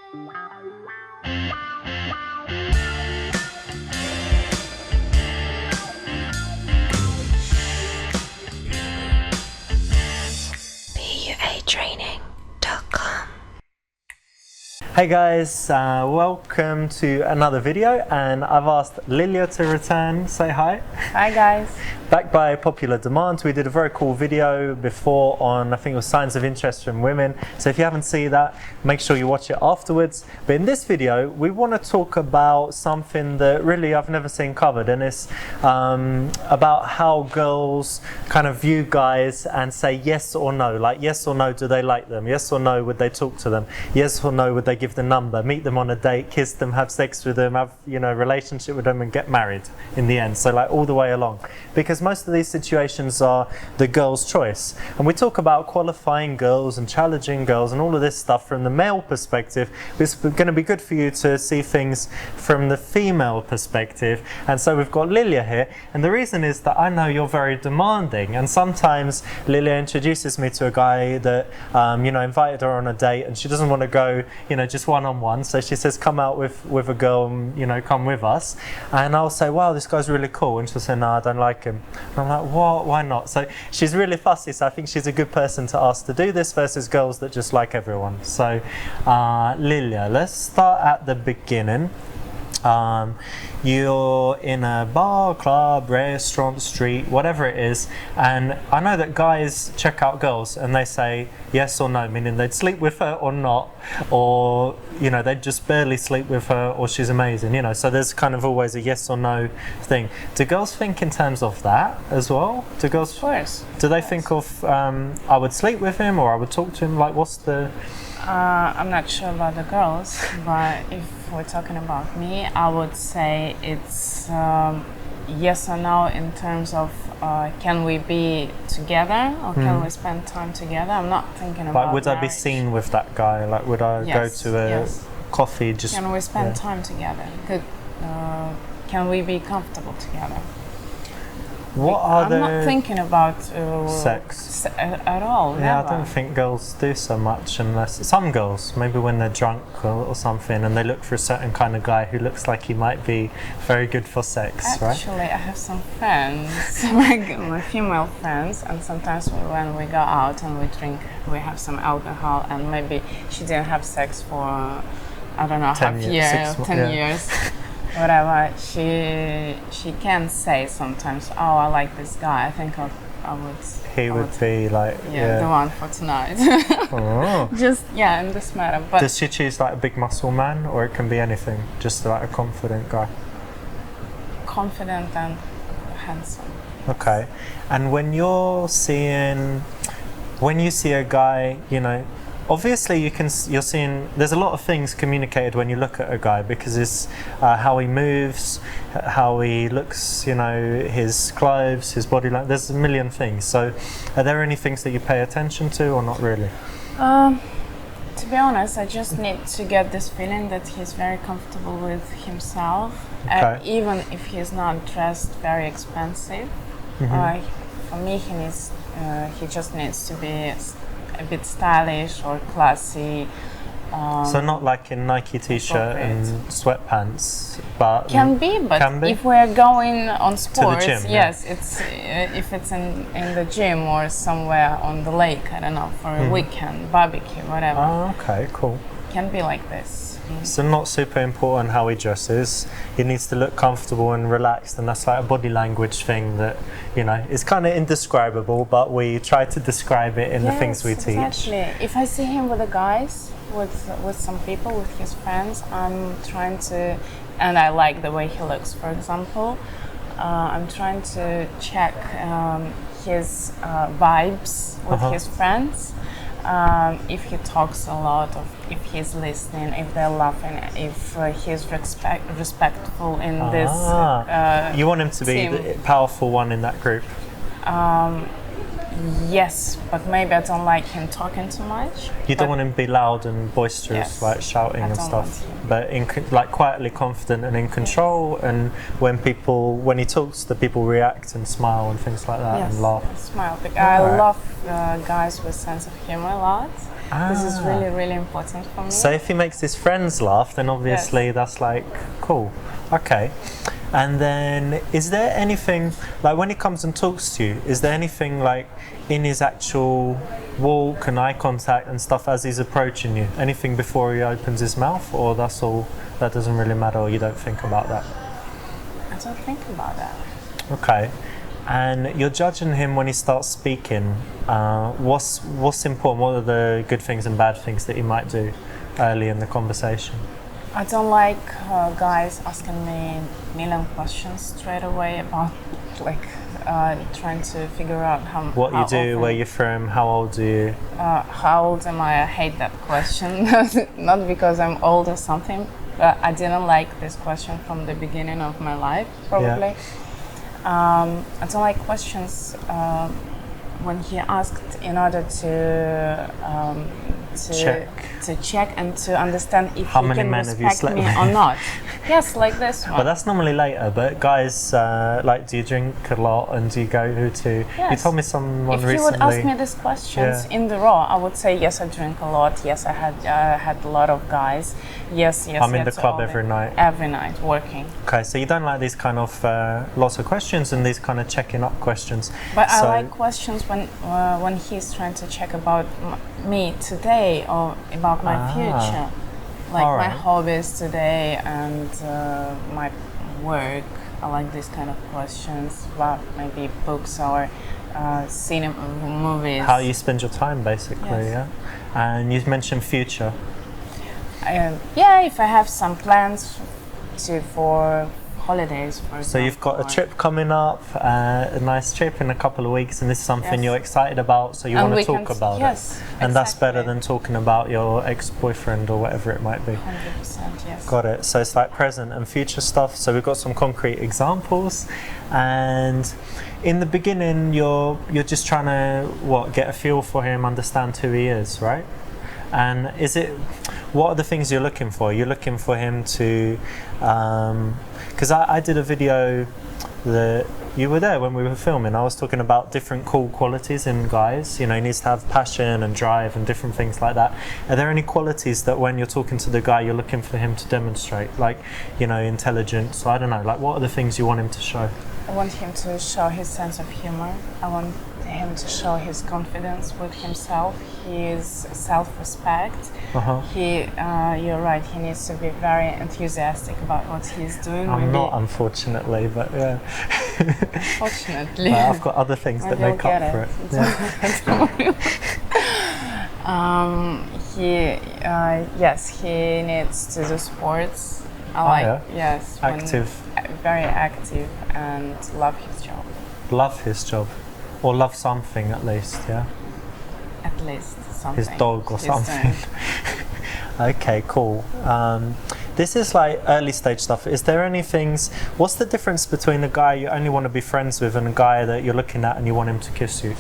PUAtraining.com. Hey guys, welcome to another video, and I've asked Lilia to return. Say hi. Hi guys. Back by popular demand. We did a very cool video before on, I think it was signs of interest from women. So if you haven't seen that, make sure you watch it afterwards. But in this video, we want to talk about something that really I've never seen covered, and it's about how girls kind of view guys and say yes or no. Like yes or no, do they like them? Yes or no, would they talk to them? Yes or no, would they give the number, meet them on a date, kiss them, have sex with them, have, you know, relationship with them and get married in the end. So like all the way along, because most of these situations are the girl's choice, and we talk about qualifying girls and challenging girls and all of this stuff from the male perspective. It's going to be good for you to see things from the female perspective, and so we've got Lilia here, and the reason is that I know you're very demanding, and sometimes Lilia introduces me to a guy that you know, invited her on a date and she doesn't want to go, you know, just one-on-one, so she says come out with a girl and, you know, come with us, and I'll say wow, this guy's really cool, and she'll say no, I don't like him, and I'm like what, why not? So she's really fussy, so I think she's a good person to ask to do this versus girls that just like everyone. So Lilia, let's start at the beginning. You're in a bar, club, restaurant, street, whatever it is, and I know that guys check out girls and they say yes or no, meaning they'd sleep with her or not, or, you know, they'd just barely sleep with her, or she's amazing, you know, so there's kind of always a yes or no thing. Do girls think in terms of that as well? Do girls, Of course. do they think of I would sleep with him, or I would talk to him? Like, what's the... I'm not sure about the girls, but if we're talking about me, I would say it's yes or no in terms of can we be together or can we spend time together. I'm not thinking about Like, would I be marriage. seen with that guy? Like, would I Yes, go to a yes. coffee just... Can we spend yeah. time together? Can we be comfortable together? What are I'm the... not thinking about sex at all. Yeah, never. I don't think girls do so much, unless some girls, maybe when they're drunk or something, and they look for a certain kind of guy who looks like he might be very good for sex, right? Actually, I have some friends, my female friends, and sometimes when we go out and we drink, we have some alcohol, and maybe she didn't have sex for, I don't know, 10 half years, year, 6 10 yeah. years, whatever. She can say sometimes, oh, I like this guy. I think I would. He I would be like, the one for tonight. Oh. Just in this matter. But Does she choose like a big muscle man, or it can be anything, just like a confident guy? confident and handsome. Okay. And when you see a guy, you know, obviously you're seeing, there's a lot of things communicated when you look at a guy, because it's how he moves, how he looks, you know, his clothes, his body language, there's a million things. So are there any things that you pay attention to, or not really? To be honest, I just need to get this feeling that he's very comfortable with himself, Okay. even if he's not dressed very expensive. For me, he just needs to be a bit stylish or classy. So not like in Nike t-shirt and sweatpants, but Can be, but can be? if we're going on sports, gym, yeah. yes, it's if it's in the gym or somewhere on the lake, I don't know, for a weekend barbecue, whatever. Oh, okay, cool. Can be like this. So not super important how he dresses. He needs to look comfortable and relaxed, and that's like a body language thing that, you know, is kind of indescribable, but we try to describe it in the things we teach. Exactly. If I see him with the guys, with some people, with his friends, I'm trying to, and I like the way he looks, for example, I'm trying to check his vibes with his friends. If he talks a lot, of if he's listening, if they're laughing, if he's respectful in this you want him to be team. the powerful one in that group. Yes, but maybe I don't like him talking too much. You don't want him to be loud and boisterous, Yes, like shouting I and don't stuff, want him. but like quietly confident and in control. And when he talks, the people react and smile and things like that, Yes, and laugh. smile. I love guys with sense of humor a lot. This is really, really important for me. So if he makes his friends laugh, then obviously that's like cool. Okay. And then is there anything, like when he comes and talks to you, is there anything like in his actual walk and eye contact and stuff as he's approaching you? Anything before he opens his mouth, or that's all, that doesn't really matter, or you don't think about that? I don't think about that. Okay. And you're judging him when he starts speaking. What's important? What are the good things and bad things that he might do early in the conversation? I don't like guys asking me million questions straight away about like trying to figure out how What how you do, often, where you're from, how old are you? how old am I? I hate that question. Not because I'm old or something, but I didn't like this question from the beginning of my life, probably. I don't like questions when he asked in order to check and to understand if How he many can men have you respect slept me with? or not. Yes, like this one. But that's normally later. But guys, like, do you drink a lot and do you go to? You Yes. told me someone If recently. you would ask me these questions Yeah. in the raw, I would say yes, I drink a lot. Yes, I had a lot of guys. Yes, I'm in yes, the club all every the- night. Every night, working. Okay, so you don't like these kind of lots of questions and these kind of checking up questions. But So- I like questions when he's trying to check about me today or about my future, like All my right. hobbies today and my work. I like these kind of questions about maybe books or cinema, movies. How you spend your time, basically, Yes. yeah. And you mentioned future. Yeah, if I have some plans for holidays, for example. So you've got a trip coming up, a nice trip in a couple of weeks, and this is something Yes. you're excited about, so you And want we to talk can- about yes, it. And that's better exactly. than talking about your ex-boyfriend or whatever it might be. 100%, yes. Got it. So it's like present and future stuff. So we've got some concrete examples, and in the beginning, you're just trying to get a feel for him, understand who he is, right? And what are the things you're looking for? You're looking for him to, because I did a video that you were there when we were filming. I was talking about different cool qualities in guys. You know, he needs to have passion and drive and different things like that. Are there any qualities that when you're talking to the guy, you're looking for him to demonstrate? Like, you know, intelligence. I don't know. Like, what are the things you want him to show? I want him to show his sense of humor. I want him to show his confidence with himself, his self-respect. Uh-huh. You're right, he needs to be very enthusiastic about what he's doing. I'm Maybe- not, unfortunately, but yeah. Fortunately. I've got other things that Maybe make I'll up get for it. it. Yes, he needs to do sports. I like, yeah? yes. Active. Very active and love his job, Love his job, or love something at least. Yeah. at least something. His dog or he's something. doing. Okay, cool. This is like early stage stuff. Is there any things? What's the difference between a guy you only want to be friends with and a guy that you're looking at and you want him to kiss you?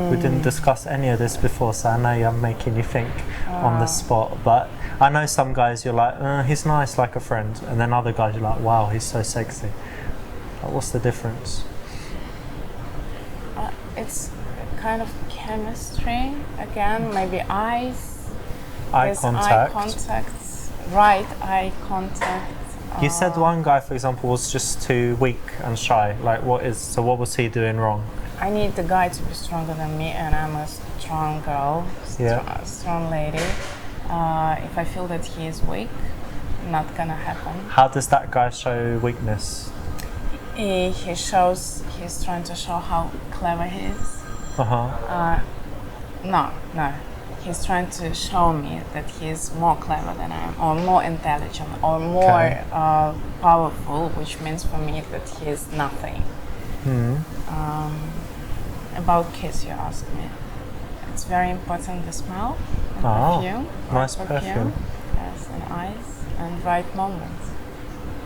We didn't discuss any of this before, so I know I'm making you think on the spot. But I know some guys you're like, he's nice like a friend, and then other guys you're like, wow, he's so sexy. Like, what's the difference? It's kind of chemistry again. Maybe eyes. Eye There's contact. Eye contact. Right eye contact. You said one guy, for example, was just too weak and shy. Like, what was he doing wrong? I need the guy to be stronger than me, and I'm a strong girl, Yeah. strong lady. If I feel that he is weak, not gonna happen. How does that guy show weakness? He's trying to show how clever he is. Uh-huh. No. He's trying to show me that he's more clever than I am, or more intelligent, or more Okay. powerful, which means for me that he is nothing. About kiss, you asked me. It's very important, the smell and Oh, perfume. nice Right perfume. Yes, and eyes, and right moments.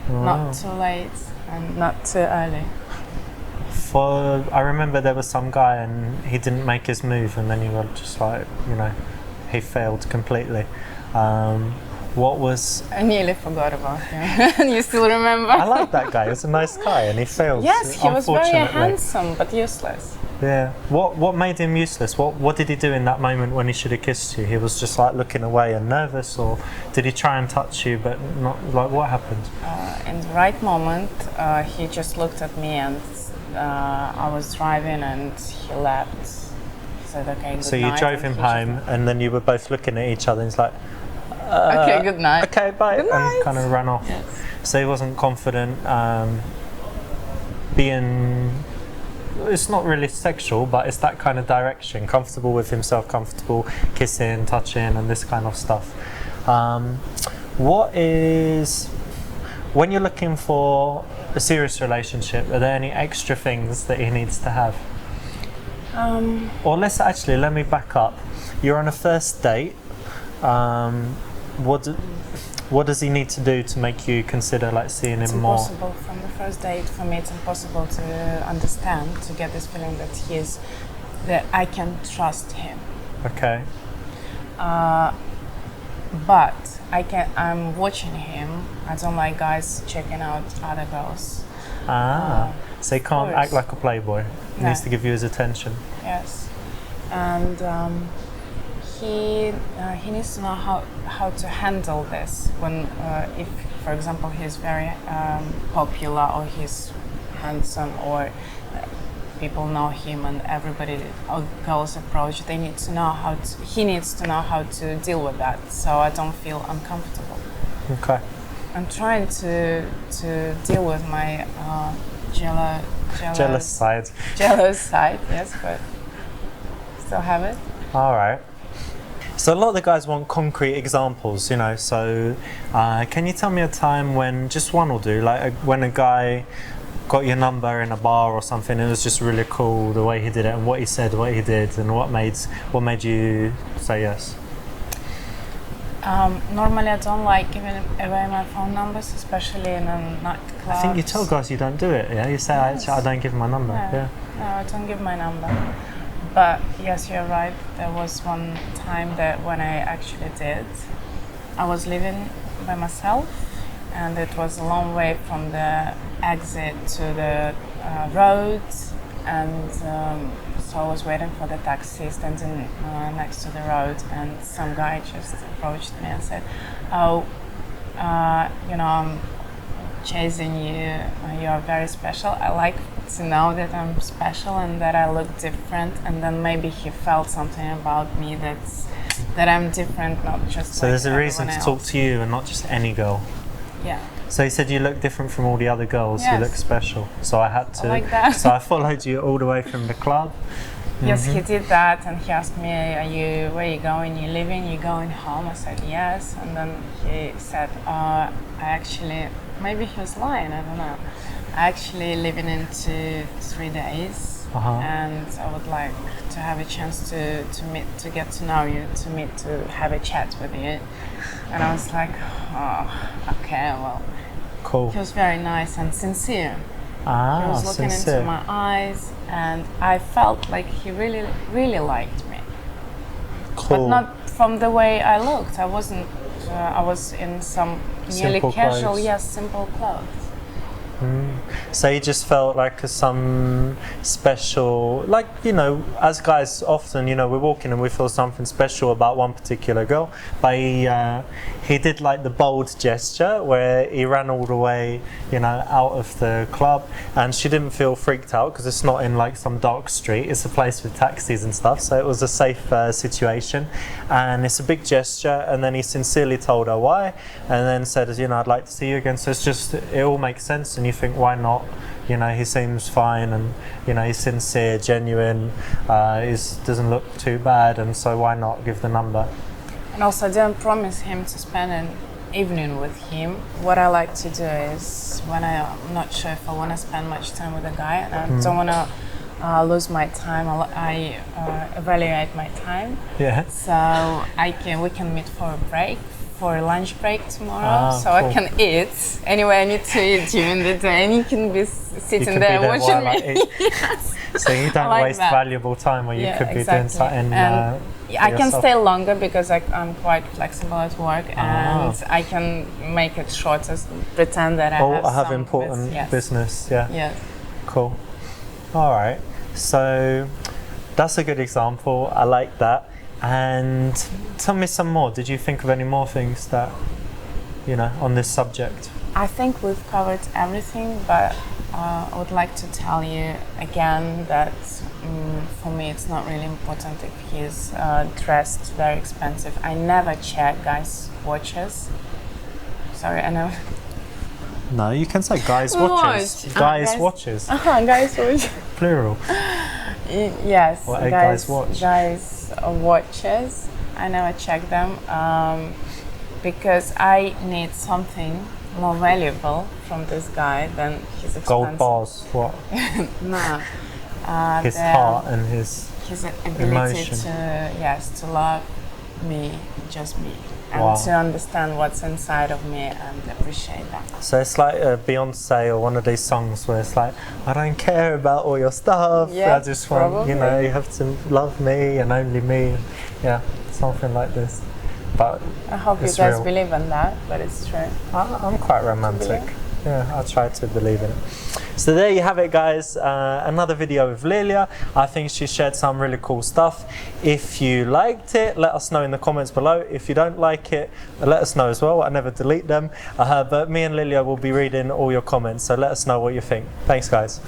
Wow. Not too late and not too early. I remember there was some guy and he didn't make his move, and then you were just like, you know, he failed completely. What was? I nearly forgot about him. You still remember? I like that guy. He's a nice guy, and he failed. Yes, he was very unfortunately. handsome but useless. Yeah. What made him useless? What did he do in that moment when he should have kissed you? He was just like looking away and nervous, or did he try and touch you but not? Like, what happened? In the right moment, he just looked at me, and I was driving, and he left. Said, "Okay, good So you night," drove and him he just home, left. and then you were both looking at each other, and he's like, Okay, good night. okay, bye," Good night. and kind of ran off. Yes. So he wasn't confident. Being, it's not really sexual, but it's that kind of direction. Comfortable with himself, comfortable kissing, touching, and this kind of stuff. What is, when you're looking for a serious relationship, are there any extra things that he needs to have? Or let me back up. You're on a first date. What does he need to do to make you consider like seeing It's him more? impossible from the first date. For me, it's impossible to understand, to get this feeling that I can trust him. Okay. But I'm watching him. I don't like guys checking out other girls. So he can't course. act like a playboy. He No. needs to give you his attention. Yes, and he needs to know how to handle this when if, for example, he's very popular, or he's handsome, or people know him, and everybody, all girls approach. He needs to know how to deal with that, so I don't feel uncomfortable. Okay. I'm trying to deal with my Jealous side. jealous side, yes, but still have it. All right. So a lot of the guys want concrete examples, you know. So can you tell me a time when, just one will do, like when a guy got your number in a bar or something, it was just really cool the way he did it, and what he said, what he did, and what made you say yes? Normally, I don't like giving away my phone numbers, especially in a nightclub. I think you tell guys you don't do it, yeah? You say, Yes. I don't give my number, No, yeah. no, I don't give my number. But yes, you're right. There was one time that when I actually did, I was living by myself, and it was a long way from the exit to the road, and so I was waiting for the taxi standing next to the road, and some guy just approached me and said, "Oh, I'm chasing you. You are very special. I like to know that I'm special and that I look different." And then maybe he felt something about me that I'm different, not just. So like there's a reason to everyone talk else. to you and not just any girl. Yeah. So he said you look different from all the other girls. You Yes. look special. So I had to. I like that. So I followed you all the way from the club. Yes, he did that, and he asked me, where are you going? You leaving? You going home?" I said yes, and then he said, I actually, maybe he was lying, I don't know. I actually leaving in 3 days, and I would like to have a chance to meet, to get to know you, to have a chat with you. And I was like, oh, okay, well. Cool. He was very nice and sincere. He was looking sincere. into my eyes, and I felt like he really, really liked me. Cool. But not from the way I looked. I wasn't. I was in some nearly Simple casual, clothes. yes, simple clothes. So you just felt like some special, like, you know, as guys often, you know, we're walking and we feel something special about one particular girl, but he did like the bold gesture where he ran all the way, you know, out of the club, and she didn't feel freaked out because it's not in like some dark street, it's a place with taxis and stuff, so it was a safe situation, and it's a big gesture. And then he sincerely told her why, and then said, you know, I'd like to see you again. So it's just, it all makes sense, and you think, why not? You know, he seems fine, and you know, he's sincere, genuine, doesn't look too bad, and so why not give the number? And also, I didn't promise him to spend an evening with him. What I like to do is, when I'm not sure if I want to spend much time with a guy, and I don't want to lose my time, I evaluate my time. Yeah. So we can meet for a break, for a lunch break tomorrow. So cool. I can eat. Anyway, I need to eat during the day, and you can be sitting can there be there watching while I me. eat. Yes. So you don't like waste that. valuable time where you Yeah, could be exactly. doing something. And I can yourself. stay longer because I'm quite flexible at work, and I can make it shorter, pretend that I have I have some important yes. business. Yeah. Yes. Cool. All right. So that's a good example. I like that. And tell me some more. Did you think of any more things that, on this subject? I think we've covered everything, but I would like to tell you again that for me it's not really important if he's dressed very expensive. I never check guys' watches. Sorry, I know. No, you can say guys' watches. Guys' watches. Guys' watches. Plural. Yes, What a guy's watch. Guys' watches. I never check them because I need something more valuable from this guy than his expensive. Gold bars. What? No. His heart and his ability emotion. to love me, just me, and Wow. to understand what's inside of me and appreciate that. So it's like Beyonce or one of these songs where it's like, I don't care about all your stuff. Yeah, I just want, probably. you have to love me and only me. Yeah, something like this. But I hope you it's guys real. believe in that, but it's true. I'm quite romantic. Believe? Yeah, I try to believe in it. So there you have it, guys. Another video with Lilia. I think she shared some really cool stuff. If you liked it, let us know in the comments below. If you don't like it, let us know as well. I never delete them. But me and Lilia will be reading all your comments, so let us know what you think. Thanks, guys.